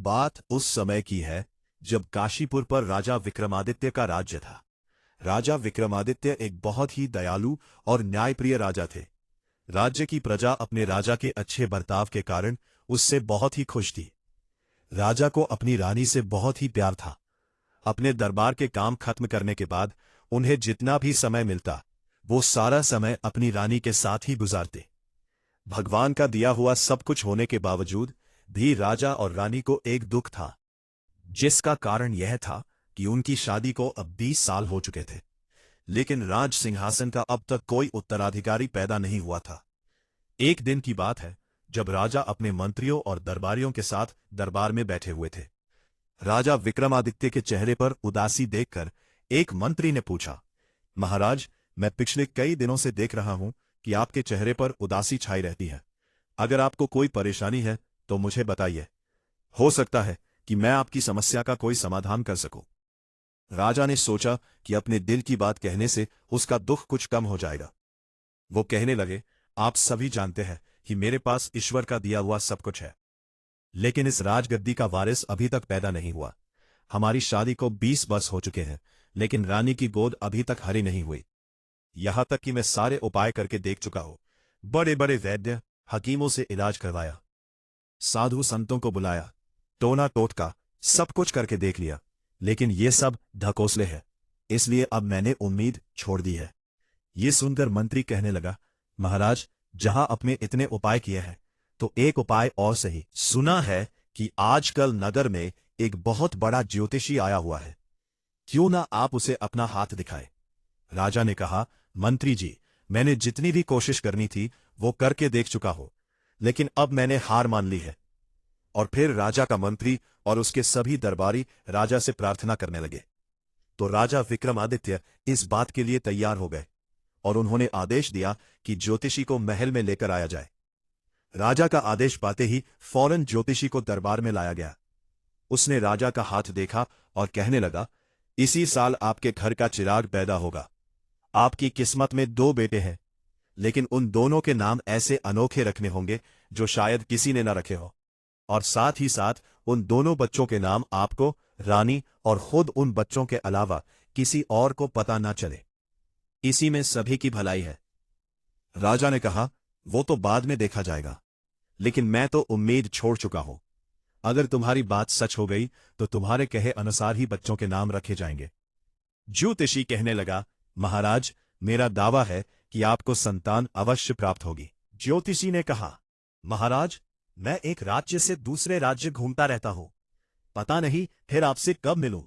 बात उस समय की है जब काशीपुर पर राजा विक्रमादित्य का राज्य था। राजा विक्रमादित्य एक बहुत ही दयालु और न्यायप्रिय राजा थे। राज्य की प्रजा अपने राजा के अच्छे बर्ताव के कारण उससे बहुत ही खुश थी। राजा को अपनी रानी से बहुत ही प्यार था। अपने दरबार के काम खत्म करने के बाद उन्हें जितना भी समय मिलता वो सारा समय अपनी रानी के साथ ही गुजारते। भगवान का दिया हुआ सब कुछ होने के बावजूद भी राजा और रानी को एक दुख था, जिसका कारण यह था कि उनकी शादी को अब 20 साल हो चुके थे, लेकिन राज सिंहासन का अब तक कोई उत्तराधिकारी पैदा नहीं हुआ था। एक दिन की बात है जब राजा अपने मंत्रियों और दरबारियों के साथ दरबार में बैठे हुए थे। राजा विक्रमादित्य के चेहरे पर उदासी देखकर एक मंत्री ने पूछा, महाराज, मैं पिछले कई दिनों से देख रहा हूं कि आपके चेहरे पर उदासी छाई रहती है। अगर आपको कोई परेशानी है तो मुझे बताइए। हो सकता है कि मैं आपकी समस्या का कोई समाधान कर सकूं। राजा ने सोचा कि अपने दिल की बात कहने से उसका दुख कुछ कम हो जाएगा। वो कहने लगे, आप सभी जानते हैं कि मेरे पास ईश्वर का दिया हुआ सब कुछ है, लेकिन इस राजगद्दी का वारिस अभी तक पैदा नहीं हुआ। हमारी शादी को 20 वर्ष हो चुके हैं, लेकिन रानी की गोद अभी तक हरी नहीं हुई। यहां तक कि मैं सारे उपाय करके देख चुका हूं। बड़े बड़े वैद्य, हकीमों से इलाज करवाया, साधु संतों को बुलाया, टोना टोटका सब कुछ करके देख लिया, लेकिन ये सब ढकोसले हैं। इसलिए अब मैंने उम्मीद छोड़ दी है। ये सुनकर मंत्री कहने लगा, महाराज, जहां आपने इतने उपाय किए हैं तो एक उपाय और सही। सुना है कि आजकल नगर में एक बहुत बड़ा ज्योतिषी आया हुआ है, क्यों ना आप उसे अपना हाथ दिखाए। राजा ने कहा, मंत्री जी, मैंने जितनी भी कोशिश करनी थी वो करके देख चुका हूं, लेकिन अब मैंने हार मान ली है। और फिर राजा का मंत्री और उसके सभी दरबारी राजा से प्रार्थना करने लगे। तो राजा विक्रमादित्य इस बात के लिए तैयार हो गए और उन्होंने आदेश दिया कि ज्योतिषी को महल में लेकर आया जाए। राजा का आदेश पाते ही फौरन ज्योतिषी को दरबार में लाया गया। उसने राजा का हाथ देखा और कहने लगा, इसी साल आपके घर का चिराग पैदा होगा। आपकी किस्मत में 2 बेटे हैं, लेकिन उन दोनों के नाम ऐसे अनोखे रखने होंगे जो शायद किसी ने न रखे हो, और साथ ही साथ उन दोनों बच्चों के नाम आपको, रानी और खुद उन बच्चों के अलावा किसी और को पता न चले। इसी में सभी की भलाई है। राजा ने कहा, वो तो बाद में देखा जाएगा, लेकिन मैं तो उम्मीद छोड़ चुका हूं। अगर तुम्हारी बात सच हो गई तो तुम्हारे कहे अनुसार ही बच्चों के नाम रखे जाएंगे। ज्योतिषी कहने लगा, महाराज, मेरा दावा है कि आपको संतान अवश्य प्राप्त होगी। ज्योतिषी ने कहा, महाराज, मैं एक राज्य से दूसरे राज्य घूमता रहता हूं, पता नहीं फिर आपसे कब मिलूं,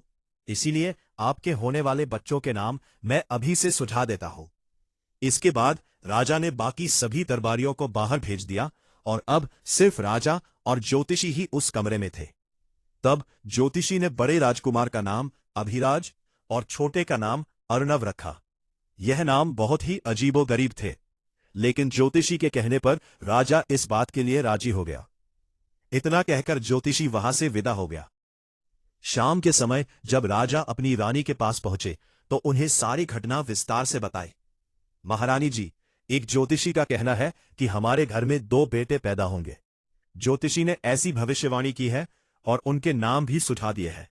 इसीलिए आपके होने वाले बच्चों के नाम मैं अभी से सुझा देता हूं। इसके बाद राजा ने बाकी सभी दरबारियों को बाहर भेज दिया और अब सिर्फ राजा और ज्योतिषी ही उस कमरे में थे। तब ज्योतिषी ने बड़े राजकुमार का नाम अभिराज और छोटे का नाम अर्णव रखा। यह नाम बहुत ही अजीबोगरीब थे, लेकिन ज्योतिषी के कहने पर राजा इस बात के लिए राजी हो गया। इतना कहकर ज्योतिषी वहां से विदा हो गया। शाम के समय जब राजा अपनी रानी के पास पहुंचे तो उन्हें सारी घटना विस्तार से बताई। महारानी जी, एक ज्योतिषी का कहना है कि हमारे घर में 2 बेटे पैदा होंगे। ज्योतिषी ने ऐसी भविष्यवाणी की है और उनके नाम भी सुझा दिए हैं।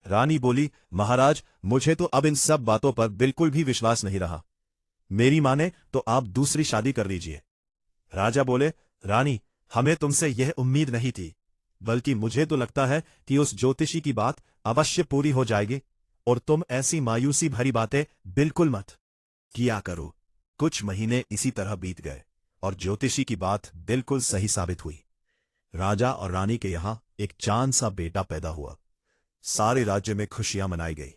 रानी बोली, महाराज, मुझे तो अब इन सब बातों पर बिल्कुल भी विश्वास नहीं रहा। मेरी माने तो आप दूसरी शादी कर लीजिए। राजा बोले, रानी, हमें तुमसे यह उम्मीद नहीं थी, बल्कि मुझे तो लगता है कि उस ज्योतिषी की बात अवश्य पूरी हो जाएगी, और तुम ऐसी मायूसी भरी बातें बिल्कुल मत किया करो। कुछ महीने इसी तरह बीत गए और ज्योतिषी की बात बिल्कुल सही साबित हुई। राजा और रानी के यहां एक चांद सा बेटा पैदा हुआ। सारे राज्य में खुशियां मनाई गई।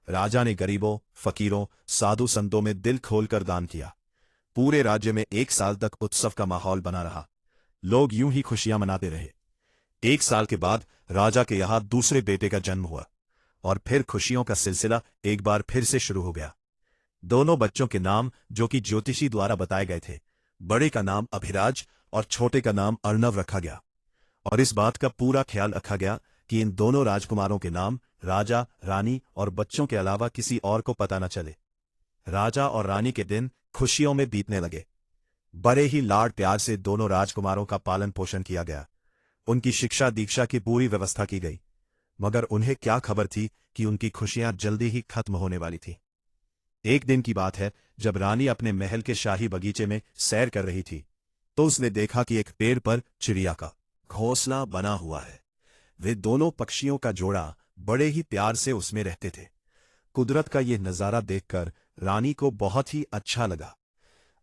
राजा ने गरीबों, फकीरों, साधु संतों में दिल खोलकर दान किया। पूरे राज्य में 1 साल तक उत्सव का माहौल बना रहा। लोग यूं ही खुशियां मनाते रहे। 1 साल के बाद राजा के यहां दूसरे बेटे का जन्म हुआ और फिर खुशियों का सिलसिला एक बार फिर से शुरू हो गया। दोनों बच्चों के नाम, जो कि ज्योतिषी द्वारा बताए गए थे, बड़े का नाम अभिराज और छोटे का नाम अर्णव रखा गया, और इस बात का पूरा ख्याल रखा गया कि इन दोनों राजकुमारों के नाम राजा, रानी और बच्चों के अलावा किसी और को पता न चले। राजा और रानी के दिन खुशियों में बीतने लगे। बड़े ही लाड प्यार से दोनों राजकुमारों का पालन पोषण किया गया। उनकी शिक्षा दीक्षा की पूरी व्यवस्था की गई, मगर उन्हें क्या खबर थी कि उनकी खुशियां जल्दी ही खत्म होने वाली थी। एक दिन की बात है, जब रानी अपने महल के शाही बगीचे में सैर कर रही थी, तो उसने देखा कि एक पेड़ पर चिड़िया का घोंसला बना हुआ है। वे दोनों पक्षियों का जोड़ा बड़े ही प्यार से उसमें रहते थे। कुदरत का यह नजारा देखकर रानी को बहुत ही अच्छा लगा।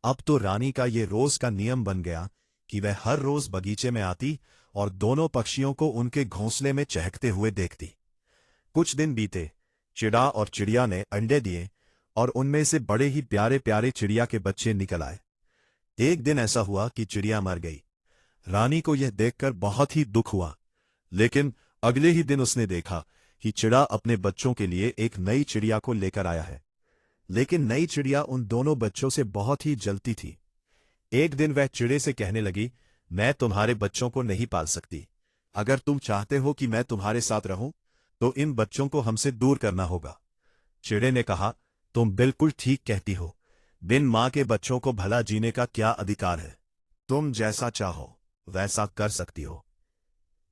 अब तो रानी का ये रोज का नियम बन गया कि वह हर रोज बगीचे में आती और दोनों पक्षियों को उनके घोंसले में चहकते हुए देखती। कुछ दिन बीते, चिड़ा और चिड़िया ने अंडे दिए और उनमें से बड़े ही प्यारे प्यारे चिड़िया के बच्चे निकल आए। एक दिन ऐसा हुआ कि चिड़िया मर गई। रानी को यह देखकर बहुत ही दुख हुआ, लेकिन अगले ही दिन उसने देखा कि चिड़ा अपने बच्चों के लिए एक नई चिड़िया को लेकर आया है। लेकिन नई चिड़िया उन दोनों बच्चों से बहुत ही जलती थी। एक दिन वह चिड़े से कहने लगी, मैं तुम्हारे बच्चों को नहीं पाल सकती। अगर तुम चाहते हो कि मैं तुम्हारे साथ रहूं, तो इन बच्चों को हमसे दूर करना होगा। चिड़े ने कहा, तुम बिल्कुल ठीक कहती हो। बिन मां के बच्चों को भला जीने का क्या अधिकार है? तुम जैसा चाहो वैसा कर सकती हो।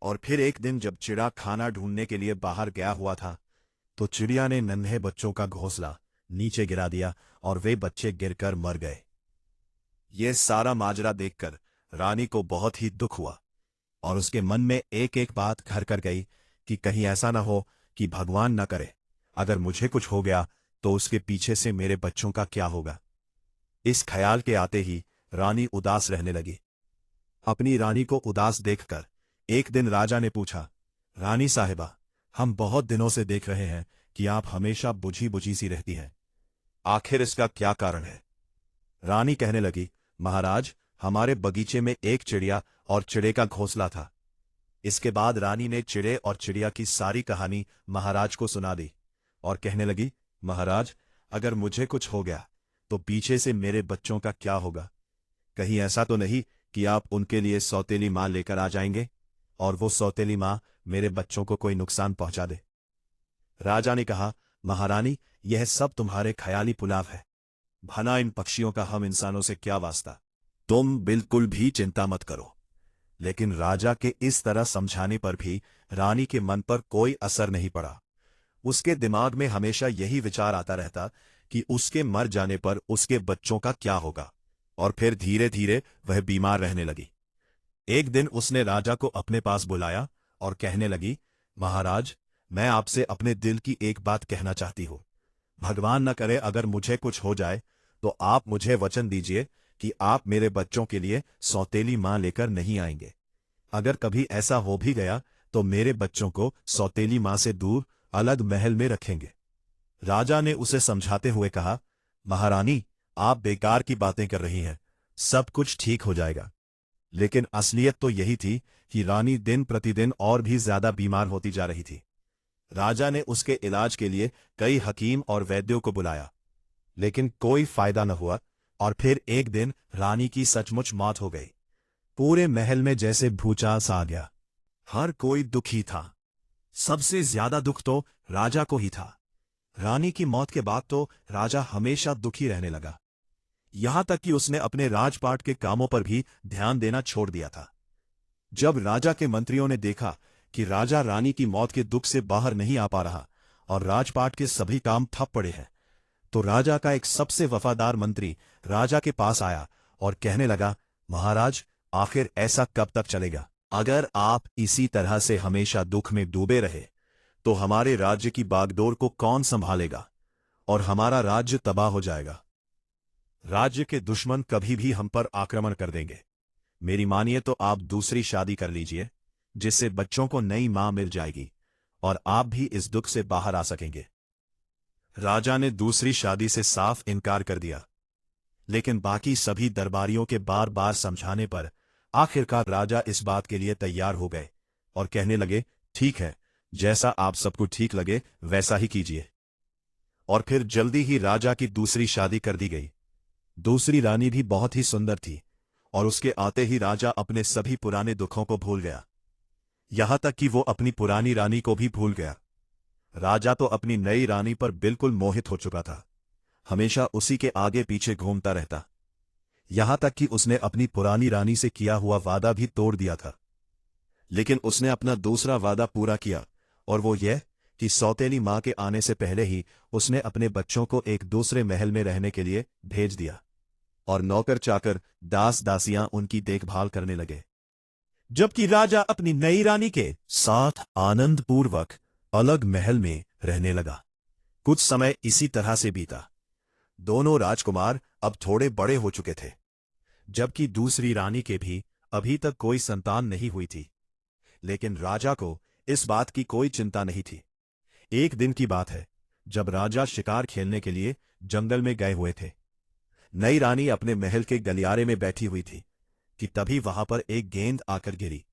और फिर एक दिन जब चिड़ा खाना ढूंढने के लिए बाहर गया हुआ था, तो चिड़िया ने नन्हे बच्चों का घोंसला नीचे गिरा दिया और वे बच्चे गिरकर मर गए। यह सारा माजरा देखकर रानी को बहुत ही दुख हुआ और उसके मन में एक एक बात घर कर गई कि कहीं ऐसा न हो कि भगवान न करे, अगर मुझे कुछ हो गया तो उसके पीछे से मेरे बच्चों का क्या होगा। इस ख्याल के आते ही रानी उदास रहने लगी। अपनी रानी को उदास देखकर एक दिन राजा ने पूछा, रानी साहिबा, हम बहुत दिनों से देख रहे हैं कि आप हमेशा बुझी बुझी सी रहती हैं। आखिर इसका क्या कारण है? रानी कहने लगी, महाराज, हमारे बगीचे में एक चिड़िया और चिड़े का घोंसला था। इसके बाद रानी ने चिड़े और चिड़िया की सारी कहानी महाराज को सुना दी और कहने लगी, महाराज, अगर मुझे कुछ हो गया तो पीछे से मेरे बच्चों का क्या होगा? कहीं ऐसा तो नहीं कि आप उनके लिए सौतेली मां लेकर आ जाएंगे और वो सौतेली मां मेरे बच्चों को कोई नुकसान पहुंचा दे? राजा ने कहा, महारानी, यह सब तुम्हारे ख्याली पुलाव है। भला इन पक्षियों का हम इंसानों से क्या वास्ता? तुम बिल्कुल भी चिंता मत करो। लेकिन राजा के इस तरह समझाने पर भी रानी के मन पर कोई असर नहीं पड़ा। उसके दिमाग में हमेशा यही विचार आता रहता कि उसके मर जाने पर उसके बच्चों का क्या होगा, और फिर धीरे धीरे वह बीमार रहने लगी। एक दिन उसने राजा को अपने पास बुलाया और कहने लगी, महाराज, मैं आपसे अपने दिल की एक बात कहना चाहती हूं। भगवान न करे अगर मुझे कुछ हो जाए तो आप मुझे वचन दीजिए कि आप मेरे बच्चों के लिए सौतेली मां लेकर नहीं आएंगे। अगर कभी ऐसा हो भी गया तो मेरे बच्चों को सौतेली मां से दूर अलग महल में रखेंगे। राजा ने उसे समझाते हुए कहा, महारानी, आप बेकार की बातें कर रही हैं, सब कुछ ठीक हो जाएगा। लेकिन असलियत तो यही थी कि रानी दिन प्रतिदिन और भी ज्यादा बीमार होती जा रही थी। राजा ने उसके इलाज के लिए कई हकीम और वैद्यों को बुलाया, लेकिन कोई फायदा न हुआ और फिर एक दिन रानी की सचमुच मौत हो गई। पूरे महल में जैसे भूचाल सा आ गया। हर कोई दुखी था। सबसे ज्यादा दुख तो राजा को ही था। रानी की मौत के बाद तो राजा हमेशा दुखी रहने लगा, यहां तक कि उसने अपने राजपाट के कामों पर भी ध्यान देना छोड़ दिया था। जब राजा के मंत्रियों ने देखा कि राजा रानी की मौत के दुख से बाहर नहीं आ पा रहा और राजपाट के सभी काम ठप पड़े हैं, तो राजा का एक सबसे वफादार मंत्री राजा के पास आया और कहने लगा, महाराज, आखिर ऐसा कब तक चलेगा? अगर आप इसी तरह से हमेशा दुख में डूबे रहे तो हमारे राज्य की बागडोर को कौन संभालेगा और हमारा राज्य तबाह हो जाएगा। राज्य के दुश्मन कभी भी हम पर आक्रमण कर देंगे। मेरी मानिए तो आप दूसरी शादी कर लीजिए, जिससे बच्चों को नई मां मिल जाएगी और आप भी इस दुख से बाहर आ सकेंगे। राजा ने दूसरी शादी से साफ इनकार कर दिया, लेकिन बाकी सभी दरबारियों के बार बार समझाने पर आखिरकार राजा इस बात के लिए तैयार हो गए और कहने लगे, ठीक है, जैसा आप सबको ठीक लगे वैसा ही कीजिए। और फिर जल्दी ही राजा की दूसरी शादी कर दी गई। दूसरी रानी भी बहुत ही सुंदर थी और उसके आते ही राजा अपने सभी पुराने दुखों को भूल गया, यहां तक कि वो अपनी पुरानी रानी को भी भूल गया। राजा तो अपनी नई रानी पर बिल्कुल मोहित हो चुका था, हमेशा उसी के आगे पीछे घूमता रहता, यहां तक कि उसने अपनी पुरानी रानी से किया हुआ वादा भी तोड़ दिया था। लेकिन उसने अपना दूसरा वादा पूरा किया, और वो यह कि सौतेली माँ के आने से पहले ही उसने अपने बच्चों को एक दूसरे महल में रहने के लिए भेज दिया, और नौकर चाकर दास दासियां उनकी देखभाल करने लगे, जबकि राजा अपनी नई रानी के साथ आनंदपूर्वक अलग महल में रहने लगा। कुछ समय इसी तरह से बीता। दोनों राजकुमार अब थोड़े बड़े हो चुके थे, जबकि दूसरी रानी के भी अभी तक कोई संतान नहीं हुई थी। लेकिन राजा को इस बात की कोई चिंता नहीं थी। एक दिन की बात है, जब राजा शिकार खेलने के लिए जंगल में गए हुए थे। नई रानी अपने महल के गलियारे में बैठी हुई थी कि तभी वहां पर एक गेंद आकर गिरी।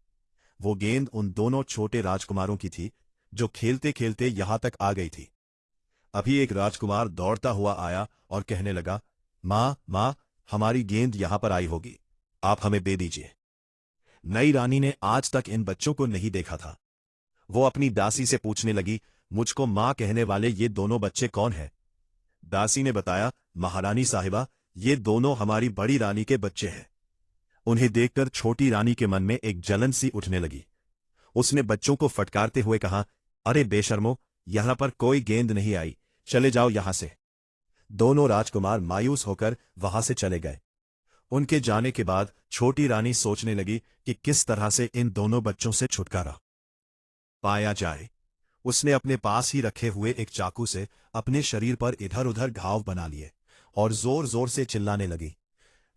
वो गेंद उन दोनों छोटे राजकुमारों की थी, जो खेलते खेलते यहां तक आ गई थी। अभी एक राजकुमार दौड़ता हुआ आया और कहने लगा, माँ माँ, हमारी गेंद यहां पर आई होगी, आप हमें दे दीजिए। नई रानी ने आज तक इन बच्चों को नहीं देखा था। वो अपनी दासी से पूछने लगी, मुझको माँ कहने वाले ये दोनों बच्चे कौन हैं? दासी ने बताया, महारानी साहिबा, ये दोनों हमारी बड़ी रानी के बच्चे हैं। उन्हें देखकर छोटी रानी के मन में एक जलन सी उठने लगी। उसने बच्चों को फटकारते हुए कहा, अरे बेशर्मो, यहां पर कोई गेंद नहीं आई, चले जाओ यहां से। दोनों राजकुमार मायूस होकर वहां से चले गए। उनके जाने के बाद छोटी रानी सोचने लगी कि किस तरह से इन दोनों बच्चों से छुटकारा पाया जाए। उसने अपने पास ही रखे हुए एक चाकू से अपने शरीर पर इधर उधर घाव बना लिए और जोर जोर से चिल्लाने लगी।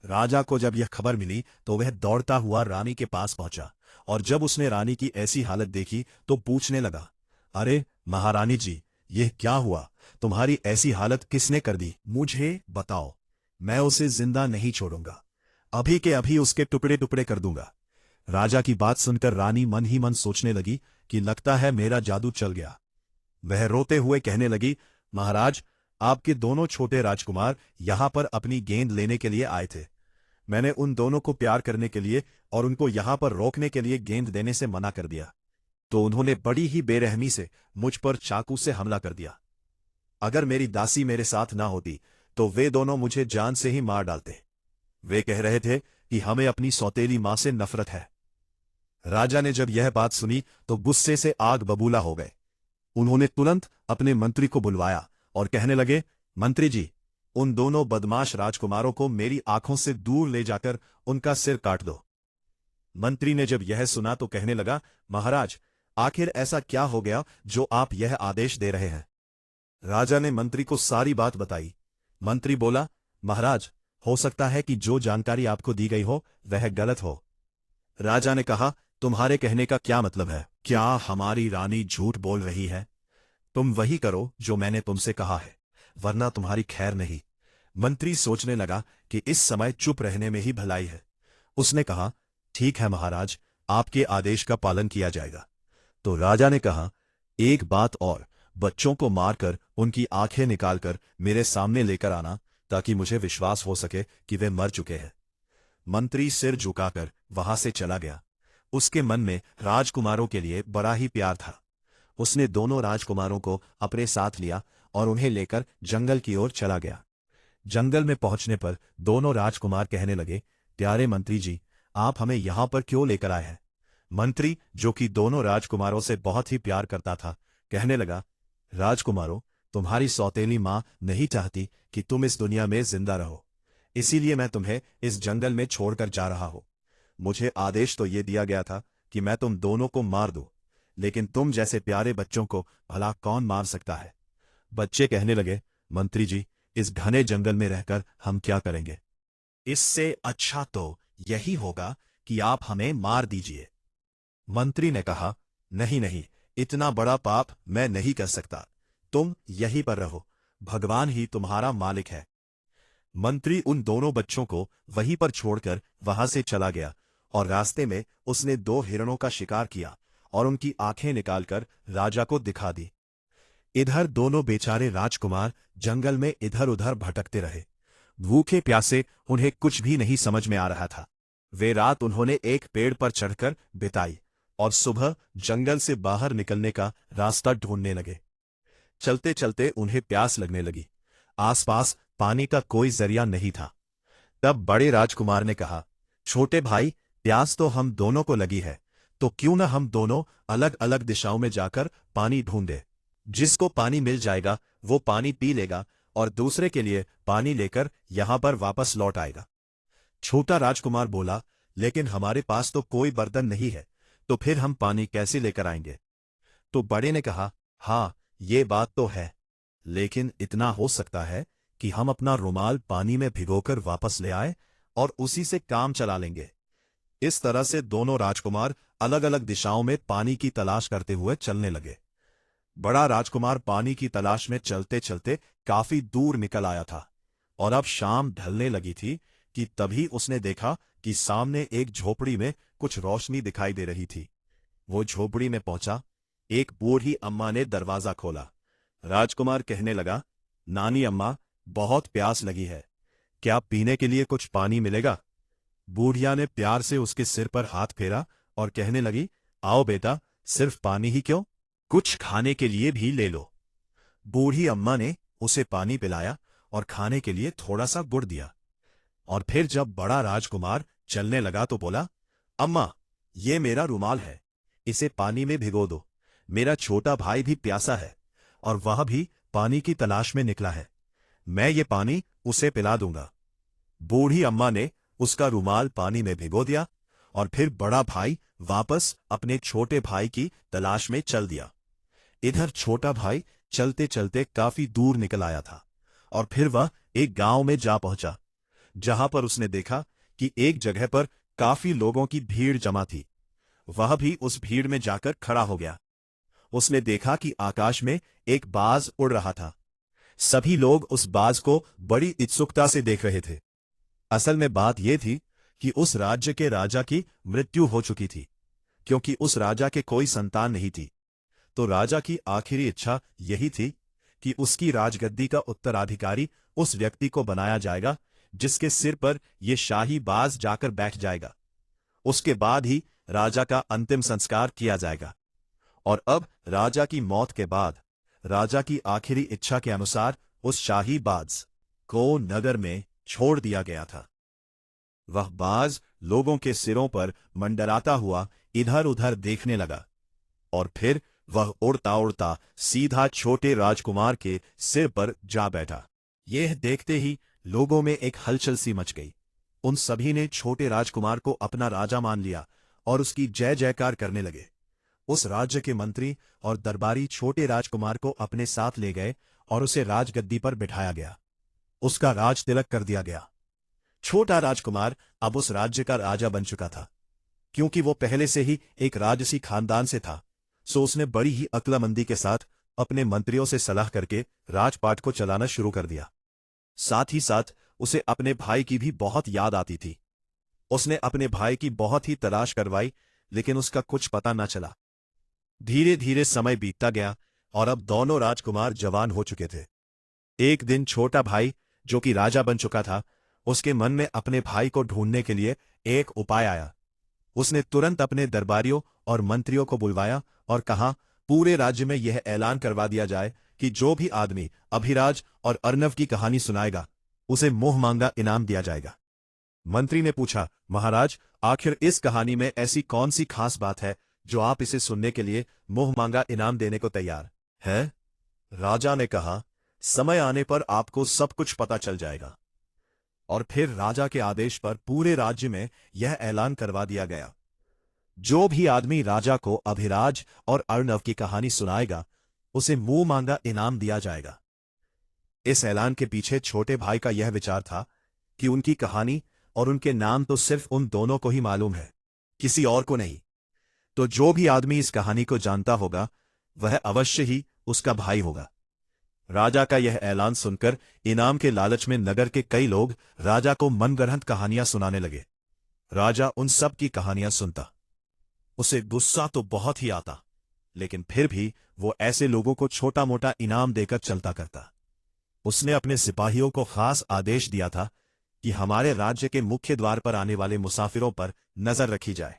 राजा को जब यह खबर मिली तो वह दौड़ता हुआ रानी के पास पहुंचा, और जब उसने रानी की ऐसी हालत देखी तो पूछने लगा, अरे महारानी जी, यह क्या हुआ? तुम्हारी ऐसी हालत किसने कर दी? मुझे बताओ, मैं उसे जिंदा नहीं छोड़ूंगा, अभी के अभी उसके टुकड़े टुकड़े कर दूंगा। राजा की बात सुनकर रानी मन ही मन सोचने लगी कि लगता है मेरा जादू चल गया। वह रोते हुए कहने लगी, महाराज, आपके दोनों छोटे राजकुमार यहां पर अपनी गेंद लेने के लिए आए थे। मैंने उन दोनों को प्यार करने के लिए और उनको यहां पर रोकने के लिए गेंद देने से मना कर दिया, तो उन्होंने बड़ी ही बेरहमी से मुझ पर चाकू से हमला कर दिया। अगर मेरी दासी मेरे साथ ना होती तो वे दोनों मुझे जान से ही मार डालते। वे कह रहे थे कि हमें अपनी सौतेली मां से नफरत है। राजा ने जब यह बात सुनी तो गुस्से से आग बबूला हो गए। उन्होंने तुरंत अपने मंत्री को बुलवाया और कहने लगे, मंत्री जी, उन दोनों बदमाश राजकुमारों को मेरी आंखों से दूर ले जाकर उनका सिर काट दो। मंत्री ने जब यह सुना तो कहने लगा, महाराज, आखिर ऐसा क्या हो गया जो आप यह आदेश दे रहे हैं? राजा ने मंत्री को सारी बात बताई। मंत्री बोला, महाराज, हो सकता है कि जो जानकारी आपको दी गई हो वह गलत हो। राजा ने कहा, तुम्हारे कहने का क्या मतलब है? क्या हमारी रानी झूठ बोल रही है? तुम वही करो जो मैंने तुमसे कहा है, वरना तुम्हारी खैर नहीं। मंत्री सोचने लगा कि इस समय चुप रहने में ही भलाई है। उसने कहा, ठीक है महाराज, आपके आदेश का पालन किया जाएगा। तो राजा ने कहा, एक बात और, बच्चों को मारकर उनकी आंखें निकालकर मेरे सामने लेकर आना, ताकि मुझे विश्वास हो सके कि वे मर चुके हैं। मंत्री सिर झुकाकर वहां से चला गया। उसके मन में राजकुमारों के लिए बड़ा ही प्यार था। उसने दोनों राजकुमारों को अपने साथ लिया और उन्हें लेकर जंगल की ओर चला गया। जंगल में पहुंचने पर दोनों राजकुमार कहने लगे, प्यारे मंत्री जी, आप हमें यहां पर क्यों लेकर आए हैं? मंत्री, जो कि दोनों राजकुमारों से बहुत ही प्यार करता था, कहने लगा, राजकुमारों, तुम्हारी सौतेली मां नहीं चाहती कि तुम इस दुनिया में जिंदा रहो, इसीलिए मैं तुम्हें इस जंगल में छोड़कर जा रहा हूं। मुझे आदेश तो ये दिया गया था कि मैं तुम दोनों को मार दूं, लेकिन तुम जैसे प्यारे बच्चों को भला कौन मार सकता है? बच्चे कहने लगे, मंत्री जी, इस घने जंगल में रहकर हम क्या करेंगे? इससे अच्छा तो यही होगा कि आप हमें मार दीजिए। मंत्री ने कहा, नहीं नहीं, इतना बड़ा पाप मैं नहीं कर सकता, तुम यहीं पर रहो, भगवान ही तुम्हारा मालिक है। मंत्री उन दोनों बच्चों को वहीं पर छोड़कर वहां से चला गया, और रास्ते में उसने 2 हिरणों का शिकार किया और उनकी आंखें निकालकर राजा को दिखा दी। इधर दोनों बेचारे राजकुमार जंगल में इधर उधर भटकते रहे। भूखे प्यासे उन्हें कुछ भी नहीं समझ में आ रहा था। वे रात उन्होंने एक पेड़ पर चढ़कर बिताई और सुबह जंगल से बाहर निकलने का रास्ता ढूंढने लगे। चलते चलते उन्हें प्यास लगने लगी। आसपास पानी का कोई जरिया नहीं था। तब बड़े राजकुमार ने कहा, छोटे भाई, प्यास तो हम दोनों को लगी है, तो क्यों न हम दोनों अलग अलग दिशाओं में जाकर पानी ढूंढे। जिसको पानी मिल जाएगा वो पानी पी लेगा और दूसरे के लिए पानी लेकर यहां पर वापस लौट आएगा। छोटा राजकुमार बोला, लेकिन हमारे पास तो कोई बर्तन नहीं है, तो फिर हम पानी कैसे लेकर आएंगे। तो बड़े ने कहा, हाँ ये बात तो है, लेकिन इतना हो सकता है कि हम अपना रुमाल पानी में भिगोकर वापस ले आए और उसी से काम चला लेंगे। इस तरह से दोनों राजकुमार अलग अलग दिशाओं में पानी की तलाश करते हुए चलने लगे। बड़ा राजकुमार पानी की तलाश में चलते चलते काफी दूर निकल आया था और अब शाम ढलने लगी थी कि तभी उसने देखा कि सामने एक झोपड़ी में कुछ रोशनी दिखाई दे रही थी। वो झोपड़ी में पहुंचा। एक बूढ़ी अम्मा ने दरवाजा खोला। राजकुमार कहने लगा, नानी अम्मा, बहुत प्यास लगी है, क्या पीने के लिए कुछ पानी मिलेगा। बूढ़िया ने प्यार से उसके सिर पर हाथ फेरा और कहने लगी, आओ बेटा, सिर्फ पानी ही क्यों, कुछ खाने के लिए भी ले लो। बूढ़ी अम्मा ने उसे पानी पिलाया और खाने के लिए थोड़ा सा गुड़ दिया। और फिर जब बड़ा राजकुमार चलने लगा तो बोला, अम्मा, ये मेरा रुमाल है, इसे पानी में भिगो दो, मेरा छोटा भाई भी प्यासा है और वह भी पानी की तलाश में निकला है, मैं ये पानी उसे पिला दूंगा। बूढ़ी अम्मा ने उसका रुमाल पानी में भिगो दिया और फिर बड़ा भाई वापस अपने छोटे भाई की तलाश में चल दिया। इधर छोटा भाई चलते चलते काफी दूर निकल आया था और फिर वह एक गांव में जा पहुंचा, जहां पर उसने देखा कि एक जगह पर काफी लोगों की भीड़ जमा थी। वह भी उस भीड़ में जाकर खड़ा हो गया। उसने देखा कि आकाश में एक बाज उड़ रहा था। सभी लोग उस बाज को बड़ी उत्सुकता से देख रहे थे। असल में बात यह थी कि उस राज्य के राजा की मृत्यु हो चुकी थी, क्योंकि उस राजा के कोई संतान नहीं थी। तो राजा की आखिरी इच्छा यही थी कि उसकी राजगद्दी का उत्तराधिकारी उस व्यक्ति को बनाया जाएगा जिसके सिर पर यह शाही बाज जाकर बैठ जाएगा। उसके बाद ही राजा का अंतिम संस्कार किया जाएगा। और अब राजा की मौत के बाद राजा की आखिरी इच्छा के अनुसार उस शाही बाज को नगर में छोड़ दिया गया था। वह बाज लोगों के सिरों पर मंडराता हुआ इधर उधर देखने लगा और फिर वह उड़ता उड़ता सीधा छोटे राजकुमार के सिर पर जा बैठा। यह देखते ही लोगों में एक हलचल सी मच गई। उन सभी ने छोटे राजकुमार को अपना राजा मान लिया और उसकी जय जयकार करने लगे। उस राज्य के मंत्री और दरबारी छोटे राजकुमार को अपने साथ ले गए और उसे राजगद्दी पर बिठाया गया। उसका राज तिलक कर दिया गया। छोटा राजकुमार अब उस राज्य का राजा बन चुका था। क्योंकि वो पहले से ही एक राजसी खानदान से था, सो उसने बड़ी ही अक्लमंदी के साथ अपने मंत्रियों से सलाह करके राजपाट को चलाना शुरू कर दिया। साथ ही साथ उसे अपने भाई की भी बहुत याद आती थी। उसने अपने भाई की बहुत ही तलाश करवाई, लेकिन उसका कुछ पता न चला। धीरे धीरे समय बीतता गया और अब दोनों राजकुमार जवान हो चुके थे। एक दिन छोटा भाई, जो कि राजा बन चुका था, उसके मन में अपने भाई को ढूंढने के लिए एक उपाय आया। उसने तुरंत अपने दरबारियों और मंत्रियों को बुलवाया और कहा, पूरे राज्य में यह ऐलान करवा दिया जाए कि जो भी आदमी अभिराज और अर्णव की कहानी सुनाएगा उसे मुंह मांगा इनाम दिया जाएगा। मंत्री ने पूछा, महाराज, आखिर इस कहानी में ऐसी कौन सी खास बात है जो आप इसे सुनने के लिए मुंह मांगा इनाम देने को तैयार है। राजा ने कहा, समय आने पर आपको सब कुछ पता चल जाएगा। और फिर राजा के आदेश पर पूरे राज्य में यह ऐलान करवा दिया गया, जो भी आदमी राजा को अभिराज और अर्णव की कहानी सुनाएगा उसे मुंह मांगा इनाम दिया जाएगा। इस ऐलान के पीछे छोटे भाई का यह विचार था कि उनकी कहानी और उनके नाम तो सिर्फ उन दोनों को ही मालूम है, किसी और को नहीं। तो जो भी आदमी इस कहानी को जानता होगा वह अवश्य ही उसका भाई होगा। राजा का यह ऐलान सुनकर इनाम के लालच में नगर के कई लोग राजा को मनगढ़ंत कहानियां सुनाने लगे। राजा उन सब की कहानियां सुनता। उसे गुस्सा तो बहुत ही आता, लेकिन फिर भी वो ऐसे लोगों को छोटा मोटा इनाम देकर चलता करता। उसने अपने सिपाहियों को खास आदेश दिया था कि हमारे राज्य के मुख्य द्वार पर आने वाले मुसाफिरों पर नजर रखी जाए।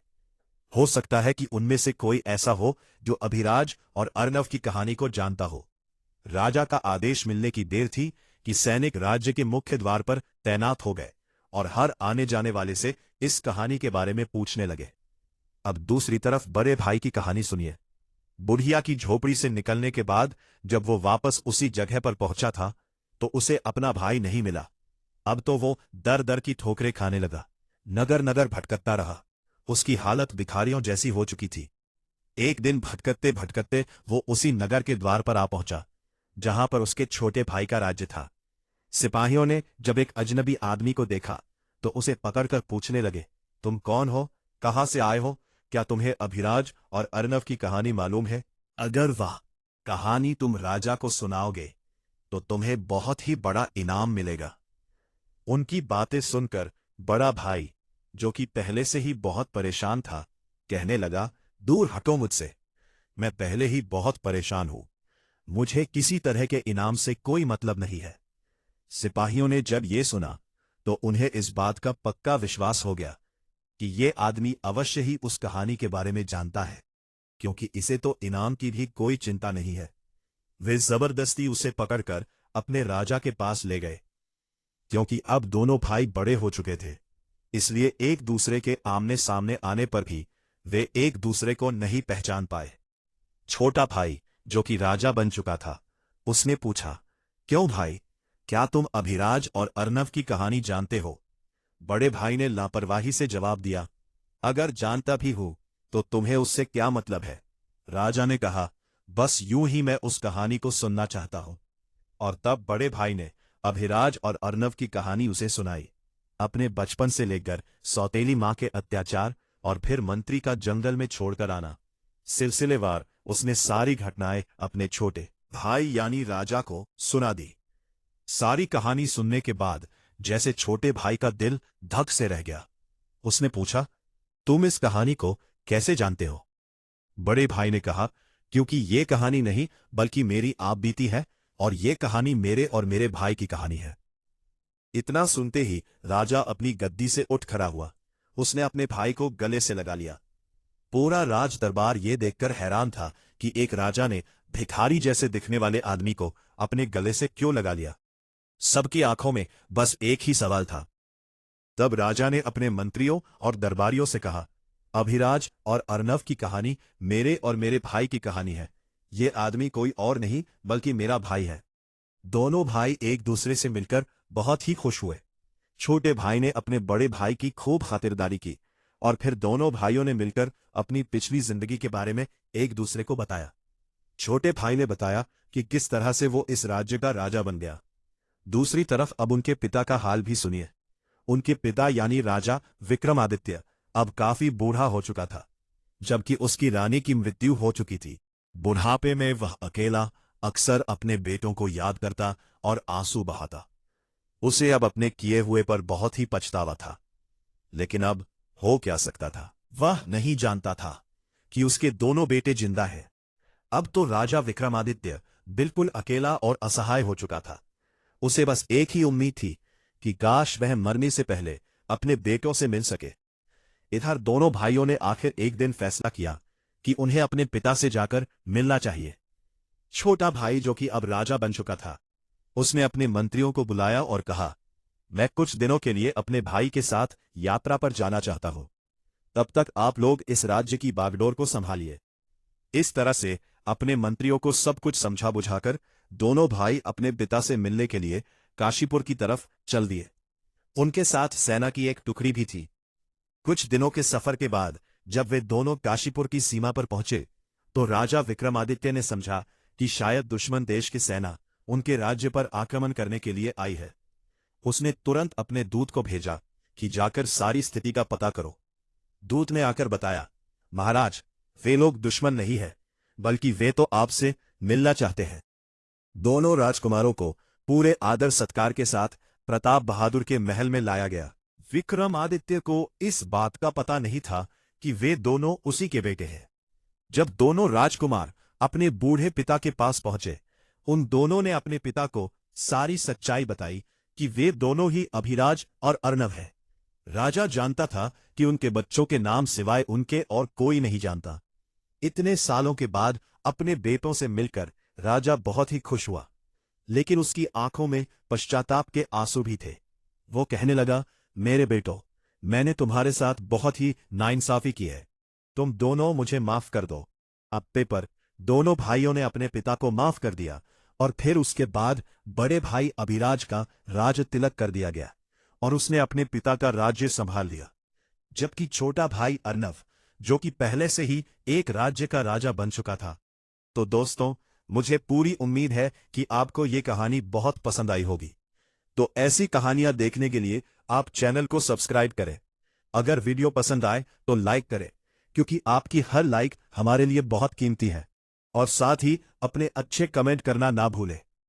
हो सकता है कि उनमें से कोई ऐसा हो जो अभिराज और अर्णव की कहानी को जानता हो। राजा का आदेश मिलने की देर थी कि सैनिक राज्य के मुख्य द्वार पर तैनात हो गए और हर आने जाने वाले से इस कहानी के बारे में पूछने लगे। अब दूसरी तरफ बड़े भाई की कहानी सुनिए। बुढ़िया की झोपड़ी से निकलने के बाद जब वो वापस उसी जगह पर पहुंचा था तो उसे अपना भाई नहीं मिला। अब तो वो दर दर की ठोकरें खाने लगा, नगर नगर भटकता रहा। उसकी हालत भिखारियों जैसी हो चुकी थी। एक दिन भटकते भटकते वो उसी नगर के द्वार पर आ पहुंचा जहां पर उसके छोटे भाई का राज्य था। सिपाहियों ने जब एक अजनबी आदमी को देखा तो उसे पकड़कर पूछने लगे, तुम कौन हो, कहां से आए हो, क्या तुम्हें अभिराज और अर्नव की कहानी मालूम है? अगर वह कहानी तुम राजा को सुनाओगे तो तुम्हें बहुत ही बड़ा इनाम मिलेगा। उनकी बातें सुनकर बड़ा भाई, जो कि पहले से ही बहुत परेशान था, कहने लगा, दूर हटो मुझसे, मैं पहले ही बहुत परेशान हूं, मुझे किसी तरह के इनाम से कोई मतलब नहीं है। सिपाहियों ने जब ये सुना तो उन्हें इस बात का पक्का विश्वास हो गया कि ये आदमी अवश्य ही उस कहानी के बारे में जानता है, क्योंकि इसे तो इनाम की भी कोई चिंता नहीं है। वे जबरदस्ती उसे पकड़कर अपने राजा के पास ले गए। क्योंकि अब दोनों भाई बड़े हो चुके थे, इसलिए एक दूसरे के आमने सामने आने पर भी वे एक दूसरे को नहीं पहचान पाए। छोटा भाई, जो कि राजा बन चुका था, उसने पूछा, क्यों भाई, क्या तुम अभिराज और अर्नव की कहानी जानते हो? बड़े भाई ने लापरवाही से जवाब दिया, अगर जानता भी हूं तो तुम्हें उससे क्या मतलब है? राजा ने कहा, बस यूं ही मैं उस कहानी को सुनना चाहता हूं। और तब बड़े भाई ने अभिराज और अर्नव की कहानी उसे सुनाई। अपने बचपन से लेकर सौतेली मां के अत्याचार और फिर मंत्री का जंगल में छोड़कर आना, सिलसिलेवार उसने सारी घटनाएं अपने छोटे भाई यानी राजा को सुना दी। सारी कहानी सुनने के बाद जैसे छोटे भाई का दिल धक से रह गया। उसने पूछा, तुम इस कहानी को कैसे जानते हो? बड़े भाई ने कहा, क्योंकि ये कहानी नहीं बल्कि मेरी आप बीती है, और ये कहानी मेरे और मेरे भाई की कहानी है। इतना सुनते ही राजा अपनी गद्दी से उठ खड़ा हुआ। उसने अपने भाई को गले से लगा लिया। पूरा राज दरबार ये देखकर हैरान था कि एक राजा ने भिखारी जैसे दिखने वाले आदमी को अपने गले से क्यों लगा लिया। सबकी आंखों में बस एक ही सवाल था। तब राजा ने अपने मंत्रियों और दरबारियों से कहा, अभिराज और अर्नव की कहानी मेरे और मेरे भाई की कहानी है। ये आदमी कोई और नहीं बल्कि मेरा भाई है। दोनों भाई एक दूसरे से मिलकर बहुत ही खुश हुए। छोटे भाई ने अपने बड़े भाई की खूब खातिरदारी की और फिर दोनों भाइयों ने मिलकर अपनी पिछली जिंदगी के बारे में एक दूसरे को बताया। छोटे भाई ने बताया कि किस तरह से वो इस राज्य का राजा बन गया। दूसरी तरफ अब उनके पिता का हाल भी सुनिए। उनके पिता यानी राजा विक्रमादित्य अब काफी बूढ़ा हो चुका था, जबकि उसकी रानी की मृत्यु हो चुकी थी। बुढ़ापे में वह अकेला अक्सर अपने बेटों को याद करता और आंसू बहाता। उसे अब अपने किए हुए पर बहुत ही पछतावा था, लेकिन अब हो क्या सकता था? वह नहीं जानता था कि उसके दोनों बेटे जिंदा हैं। अब तो राजा विक्रमादित्य बिल्कुल अकेला और असहाय हो चुका था। उसे बस एक ही उम्मीद थी कि काश वह मरने से पहले अपने बेटों से मिल सके। इधर दोनों भाइयों ने आखिर एक दिन फैसला किया कि उन्हें अपने पिता से जाकर मिलना चाहिए। छोटा भाई, जो कि अब राजा बन चुका था, उसने अपने मंत्रियों को बुलाया और कहा, मैं कुछ दिनों के लिए अपने भाई के साथ यात्रा पर जाना चाहता हूं। तब तक आप लोग इस राज्य की बागडोर को संभालिए। इस तरह से अपने मंत्रियों को सब कुछ समझा बुझाकर दोनों भाई अपने पिता से मिलने के लिए काशीपुर की तरफ चल दिए। उनके साथ सेना की एक टुकड़ी भी थी। कुछ दिनों के सफर के बाद जब वे दोनों काशीपुर की सीमा पर पहुंचे तो राजा विक्रमादित्य ने समझा कि शायद दुश्मन देश की सेना उनके राज्य पर आक्रमण करने के लिए आई है। उसने तुरंत अपने दूत को भेजा कि जाकर सारी स्थिति का पता करो। दूत ने आकर बताया, महाराज, वे लोग दुश्मन नहीं है, बल्कि वे तो आपसे मिलना चाहते हैं। दोनों राजकुमारों को पूरे आदर सत्कार के साथ प्रताप बहादुर के महल में लाया गया। विक्रमादित्य को इस बात का पता नहीं था कि वे दोनों उसी के बेटे हैं। जब दोनों राजकुमार अपने बूढ़े पिता के पास पहुंचे, उन दोनों ने अपने पिता को सारी सच्चाई बताई कि वे दोनों ही अभिराज और अर्नव हैं। राजा जानता था कि उनके बच्चों के नाम सिवाय उनके और कोई नहीं जानता। इतने सालों के बाद अपने बेटों से मिलकर राजा बहुत ही खुश हुआ, लेकिन उसकी आंखों में पश्चाताप के आंसू भी थे। वो कहने लगा, मेरे बेटो, मैंने तुम्हारे साथ बहुत ही नाइंसाफी की है। तुम दोनों मुझे माफ कर दो। अप्पे पर दोनों भाइयों ने अपने पिता को माफ कर दिया और फिर उसके बाद बड़े भाई अभिराज का राज तिलक कर दिया गया और उसने अपने पिता का राज्य संभाल लिया, जबकि छोटा भाई अर्नव, जो कि पहले से ही एक राज्य का राजा बन चुका था। तो दोस्तों, मुझे पूरी उम्मीद है कि आपको ये कहानी बहुत पसंद आई होगी। तो ऐसी कहानियां देखने के लिए आप चैनल को सब्सक्राइब करें। अगर वीडियो पसंद आए तो लाइक करें, क्योंकि आपकी हर लाइक हमारे लिए बहुत कीमती है। और साथ ही अपने अच्छे कमेंट करना ना भूलें।